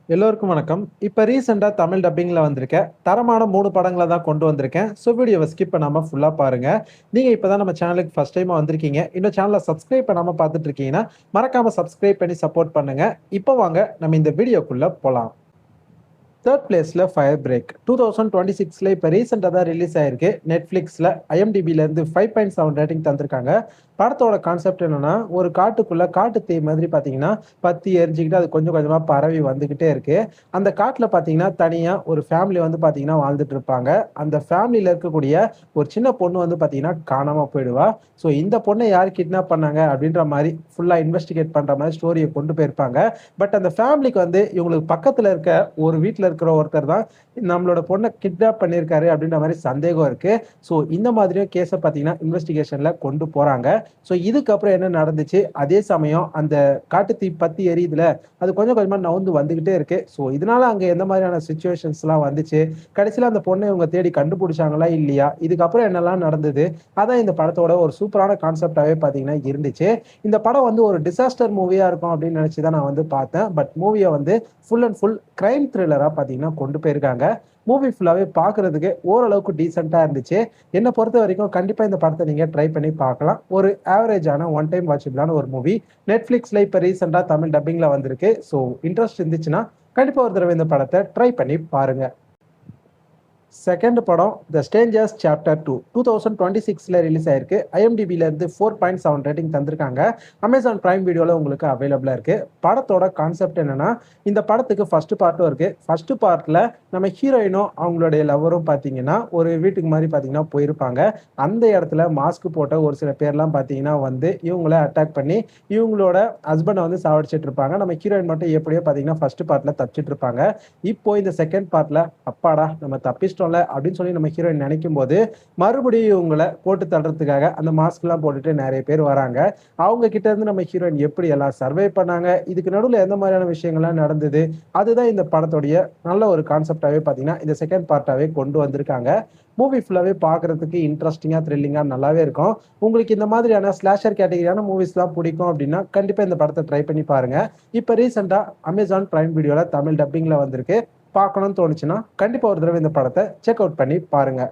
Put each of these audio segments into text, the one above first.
எல்லோருக்கும் வணக்கம். இப்ப ரீசெண்டா தமிழ் டப்பிங்ல வந்திருக்க தரமான 3 படங்கள தான் கொண்டு வந்திருக்கேன். வீடியோவ ஸ்கிப் பண்ணாம ஃபுல்லா பாருங்க. நீங்க இப்ப தான் நம்ம சேனலுக்கு ஃபர்ஸ்ட் டைமா வந்திருக்கீங்க. இன்னும் சேனல சப்ஸ்கிரைப் பண்ணாம பார்த்துட்டு இருக்கீங்கன்னா, மறக்காம சப்ஸ்கிரைப் பண்ணி சப்போர்ட் பண்ணுங்க. இப்போ வாங்க நம்ம இந்த வீடியோக்குள்ள போலாம். தேர்ட் பிளேஸ்ல ஃபயர் பிரேக் 2026ல இப்ப ரீசெண்டா தான் ரிலீஸ் ஆயிருக்கு. நெட்ஃபிளிக்ஸ்ல ஐஎம்டிபில இருந்து 5.7 ரேட்டிங் தந்திருக்காங்க. படத்தோட கான்செப்ட் என்னன்னா, ஒரு காட்டுக்குள்ள காட்டு தீ மாதிரி பாத்தீங்கன்னா, பத்தி எரிஞ்சுக்கிட்டு அது கொஞ்சம் கொஞ்சமா பரவி வந்துகிட்டே இருக்கு. அந்த காட்டுல பாத்தீங்கன்னா, தனியா ஒரு ஃபேமிலி வந்து பாத்தீங்கன்னா வாழ்ந்துட்டு இருப்பாங்க. அந்த ஃபேமிலில இருக்கக்கூடிய ஒரு சின்ன பொண்ணு வந்து பாத்தீங்கன்னா காணாம போயிடுவா. இந்த பொண்ணை யார் கிட்னாப் பண்ணாங்க அப்படின்ற மாரி ஃபுல்லா இன்வெஸ்டிகேட் பண்ற மாரி ஸ்டோரிய கொண்டு போயிருப்பாங்க. பட் அந்த ஃபேமிலிக்கு வந்து இவங்களுக்கு பக்கத்துல இருக்க ஒரு வீட்ல இருக்கிற ஒருத்தர் தான் நம்மளோட பொண்ண கிட்னாப் பண்ணியிருக்காரு அப்படின்ற மாரி சந்தேகம் இருக்கு. இந்த மாதிரியும் கேஸ பார்த்தீங்கன்னா, இன்வெஸ்டிகேஷன்ல கொண்டு போறாங்க. இதுக்கப்புறம் என்ன நடந்துச்சு? அதே சமயம் அந்த காட்டுத்தீ பத்தி எரியுதுல, அது கொஞ்சம் கொஞ்சமா நவுந்து வந்துகிட்டே இருக்கு. இதனால அங்க எந்த மாதிரியான சிச்சுவேஷன்ஸ்லாம் வந்துச்சு? கடைசியில அந்த பொண்ண இவங்க தேடி கண்டுபிடிச்சாங்களா? இல்லையா? இதுக்கப்புறம் என்னலாம் நடந்தது? அதான் இந்த படத்தோட ஒரு சூப்பரான கான்செப்ட்டாவே பார்த்தீங்கன்னா இருந்துச்சு. இந்த படம் வந்து ஒரு டிசாஸ்டர் மூவியா இருக்கும் அப்படின்னு நினைச்சு தான் நான் வந்து பார்த்தேன். பட் மூவிய வந்து ஃபுல் அண்ட் ஃபுல் கிரைம் த்ரில்லரா பார்த்தீங்கன்னா கொண்டு போயிருக்காங்க. மூவி ஃபுல்லாவே பார்க்கறதுக்கு ஓரளவுக்கு டீசென்ட்டா இருந்துச்சு. என்ன பொறுத்தவரைக்கும் கண்டிப்பா இந்த படத்த நீங்க ட்ரை பண்ணி பார்க்கலாம். ஒரு ஆவரேஜான ஒன் டைம் வாட்சபிளான ஒரு மூவி. Netflixல இப்ப ரீசென்ட்டா தமிழ் டப்பிங்ல வந்திருக்கு. இன்ட்ரெஸ்ட் இருந்துச்சுன்னா, கண்டிப்பா ஒரு தடவ இந்த படத்த ட்ரை பண்ணி பாருங்க. செகண்ட் படம் த ஸ்ட்ரேஞ்சர்ஸ் சாப்டர் 2 2026ல ரிலீஸ் ஆயிருக்கு. ஐஎம்டிபில இருந்து 4.7 ரேட்டிங் தந்திருக்காங்க. அமேசான் பிரைம் வீடியோல உங்களுக்கு அவைலபிளா இருக்கு. படத்தோட கான்செப்ட் என்னன்னா, இந்த படத்துக்கு ஃபர்ஸ்ட் பார்ட்டும் இருக்கு. ஃபர்ஸ்ட் பார்ட்ல நம்ம ஹீரோயினும் அவங்களுடைய லவ்வரும் பார்த்தீங்கன்னா, ஒரு வீட்டுக்கு மாதிரி பார்த்தீங்கன்னா போயிருப்பாங்க. அந்த இடத்துல மாஸ்க் போட்ட ஒரு சில பேர்லாம் பார்த்தீங்கன்னா வந்து இவங்கள அட்டாக் பண்ணி இவங்களோட ஹஸ்பண்ட வந்து சாவடிச்சிட்டு இருப்பாங்க. நம்ம ஹீரோயின் மட்டும் எப்படியோ பார்த்தீங்கன்னா ஃபர்ஸ்ட் பார்ட்ல தப்பிச்சிட்டு இருப்பாங்க. இப்போ இந்த செகண்ட் பார்ட்ல அப்பாடா நம்ம தப்பிச்சிட்டோம்ல அப்படின்னு சொல்லி நம்ம ஹீரோயின் நினைக்கும் போது மறுபடியும் இவங்களை போட்டு தள்ளுறதுக்காக அந்த மாஸ்க் எல்லாம் போட்டுட்டு நிறைய பேர் வராங்க. அவங்க கிட்ட இருந்து நம்ம ஹீரோயின் எப்படி எல்லாம் சர்வே பண்ணாங்க, இதுக்கு நடுவில் எந்த மாதிரியான விஷயங்கள்லாம் நடந்தது, அதுதான் இந்த படத்துடைய நல்ல ஒரு கான்செப்டாவே பாத்தீங்கன்னா இந்த செகண்ட் பார்ட்டாவே கொண்டு வந்திருக்காங்க. மூவி ஃபுல்லாவே பாக்குறதுக்கு இன்ட்ரெஸ்டிங்கா த்ரில்லிங்கா நல்லாவே இருக்கும். உங்களுக்கு இந்த மாதிரியான ஸ்லாஷர் கேட்டகரியான மூவிஸ்லாம் பிடிக்கும் அப்படின்னா கண்டிப்பா இந்த படத்தை ட்ரை பண்ணி பாருங்க. இப்ப ரீசெண்டா அமேசான் பிரைம் வீடியோல தமிழ் டப்பிங்ல வந்திருக்கு. பார்க்கணும்னு தோணுச்சுன்னா கண்டிப்பா ஒரு தடவை இந்த படத்தை செக் அவுட் பண்ணி பாருங்க.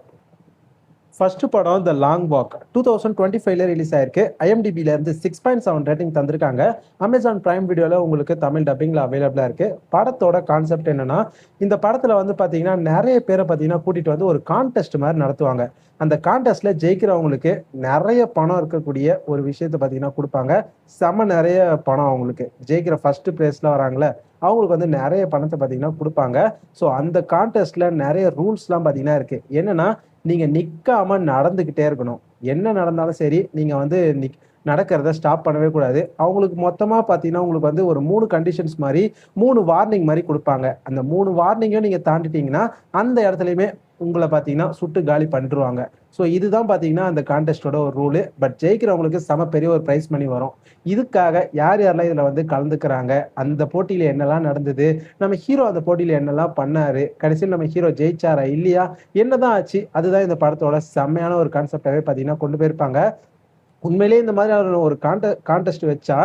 ஃபர்ஸ்ட் படம் த லாங் வாக் 2025ல ரிலீஸ் ஆயிருக்கு. ஐஎம்டிபில இருந்து 6.7 ரேட்டிங் தந்திருக்காங்க. அமேசான் பிரைம் வீடியோல உங்களுக்கு தமிழ் டப்பிங்ல அவைலபிளா இருக்கு. படத்தோட கான்செப்ட் என்னன்னா, இந்த படத்துல வந்து பாத்தீங்கன்னா நிறைய பேரை பாத்தீங்கன்னா கூட்டிட்டு வந்து ஒரு கான்டெஸ்ட் மாதிரி நடத்துவாங்க. அந்த கான்டெஸ்ட்ல ஜெயிக்கிறவங்களுக்கு நிறைய பணம் இருக்கக்கூடிய ஒரு விஷயத்த பாத்தீங்கன்னா கொடுப்பாங்க. நிறைய பணம் அவங்களுக்கு ஜெயிக்கிற ஃபர்ஸ்ட் பிளேஸ்ல வராங்களே அவங்களுக்கு வந்து நிறைய பணத்தை பாத்தீங்கன்னா கொடுப்பாங்க. அந்த கான்டெஸ்ட்ல நிறைய ரூல்ஸ்லாம் பாத்தீங்கன்னா இருக்கு. என்னன்னா, நீங்க நிக்காம நடந்துகிட்டே இருக்கணும். என்ன நடந்தாலும் சரி, நீங்க வந்து நடக்கிறத ஸ்டாப் பண்ணவே கூடாது. அவங்களுக்கு மொத்தமா பார்த்தீங்கன்னா, உங்களுக்கு வந்து ஒரு 3 கண்டிஷன்ஸ் மாரி, 3 வார்னிங் மாரி குடுப்பாங்க. அந்த 3 வார்னிங்கும் நீங்க தாண்டிட்டீங்கன்னா, அந்த இடத்துலயுமே உங்கள பார்த்தீங்கன்னா, சுட்டு காலி பண்ணிருவாங்க. இதுதான் பார்த்தீங்கன்னா, அந்த கான்டெஸ்ட்டோட ஒரு ரூலு. பட் ஜெயிக்கிறவங்களுக்கு செம பெரிய ஒரு பிரைஸ் மணி வரும். இதுக்காக யார் யாரெல்லாம் இதுல வந்து கலந்துக்கிறாங்க, அந்த போட்டியில என்னலாம் நடந்தது, நம்ம ஹீரோ அந்த போட்டியில என்னலாம் பண்ணாரு, கடைசியில நம்ம ஹீரோ ஜெயிச்சாரா இல்லையா, என்னதான் ஆச்சு, அதுதான் இந்த படத்தோட செம்மையான ஒரு கான்செப்டாவே பார்த்தீங்கன்னா கொண்டு போயிருப்பாங்க. உண்மையிலேயே இந்த மாதிரியான ஒரு கான்டெஸ்ட் வச்சா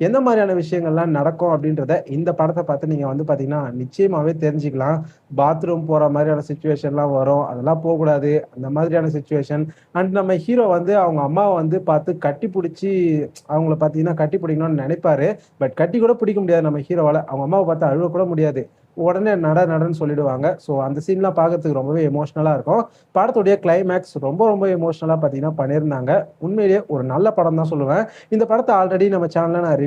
எந்த மாதிரியான விஷயங்கள்லாம் நடக்கும் அப்படின்றத இந்த படத்தை பார்த்து நீங்க வந்து பாத்தீங்கன்னா நிச்சயமாவே தெரிஞ்சுக்கலாம். பாத்ரூம் போற மாதிரியான சுச்சுவேஷன்லாம் வரும், அதெல்லாம் போகக்கூடாது. அந்த மாதிரியான சுச்சுவேஷன். அண்ட் நம்ம ஹீரோ வந்து அவங்க அம்மாவை வந்து பார்த்து கட்டி பிடிச்சி அவங்கள பார்த்தீங்கன்னா கட்டி பிடிக்கணும்னு நினைப்பாரு. பட் கட்டி கூட பிடிக்க முடியாது நம்ம ஹீரோவால. அவங்க அம்மாவை பார்த்து அழுவ கூட முடியாது. உடனே நடன்னு சொல்லிடுவாங்க. அந்த சீன்லாம் பார்க்கறதுக்கு ரொம்பவே எமோஷனலா இருக்கும். படத்துடைய கிளைமேக்ஸ் ரொம்ப ரொம்ப எமோஷனலா பார்த்தீங்கன்னா பண்ணியிருந்தாங்க. உண்மையிலேயே ஒரு நல்ல படம் தான் சொல்லுவேன். இந்த படத்தை ஆல்ரெடி நம்ம சேனல்ல நான்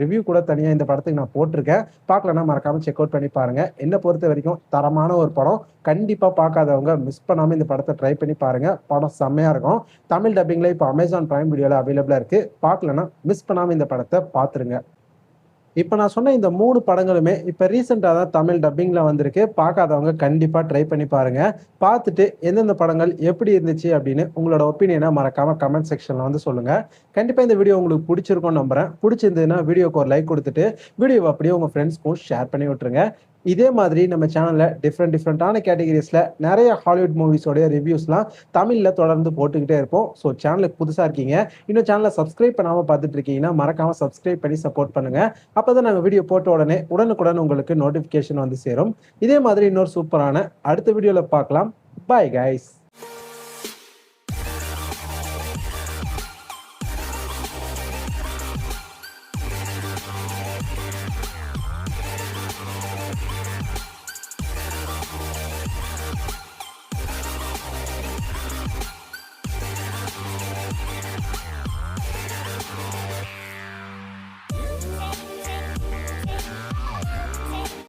ரிவ்யூ கூட தனியா இந்த படத்துக்கு நான் போட்டிருக்கேன். பார்க்கலன்னா மறக்காம செக் அவுட் பண்ணி பாருங்க. என்ன பொறுத்த வரைக்கும் தரமான ஒரு படம். கண்டிப்பா பார்க்காதவங்க மிஸ் பண்ணாம இந்த படத்தை ட்ரை பண்ணி பாருங்க. படம் செம்மையா இருக்கும். தமிழ் டப்பிங்ல இப்போ அமேசான் பிரைம் வீடியோல அவைலபிளா இருக்கு. பார்க்கலன்னா மிஸ் பண்ணாம இந்த படத்தை பார்த்துருங்க. இப்ப நான் சொன்ன இந்த 3 படங்களுமே இப்ப ரீசென்ட்டா தான் தமிழ் டப்பிங்ல வந்திருக்கு. பார்க்காதவங்க கண்டிப்பா ட்ரை பண்ணி பாருங்க. பார்த்துட்டு எந்தெந்த படங்கள் எப்படி இருந்துச்சு அப்படின்னு உங்களோட ஒப்பீனியன மறக்காம கமெண்ட் செக்ஷன்ல வந்து சொல்லுங்க. கண்டிப்பா இந்த வீடியோ உங்களுக்கு பிடிச்சிருக்கும்னு நம்புறேன். பிடிச்சிருந்ததுன்னா வீடியோக்கு ஒரு லைக் குடுத்துட்டு, வீடியோவ அப்படியே உங்க ஃப்ரெண்ட்ஸ்க்கும் ஷேர் பண்ணி விட்டுருங்க. இதே மாதிரி நம்ம சேனல்ல டிஃப்ரெண்டான கேட்டகரிஸ்ல நிறைய ஹாலிவுட் மூவிஸோட ரிவ்யூஸ்லாம் தமிழ்ல தொடர்ந்து போட்டுக்கிட்டே இருப்போம். ஸோ சேனலுக்கு புதுசா இருக்கீங்க, இன்னும் சேனலை சப்ஸ்கிரைப் பண்ணாம பார்த்துட்டு இருக்கீங்கன்னா மறக்காம சப்ஸ்கிரைப் பண்ணி சப்போர்ட் பண்ணுங்க. அப்பதான் நாங்கள் வீடியோ போட்ட உடனே உடனுக்குடன் உங்களுக்கு நோட்டிஃபிகேஷன் வந்து சேரும். இதே மாதிரி இன்னொரு சூப்பரான அடுத்த வீடியோல பார்க்கலாம். Bye guys.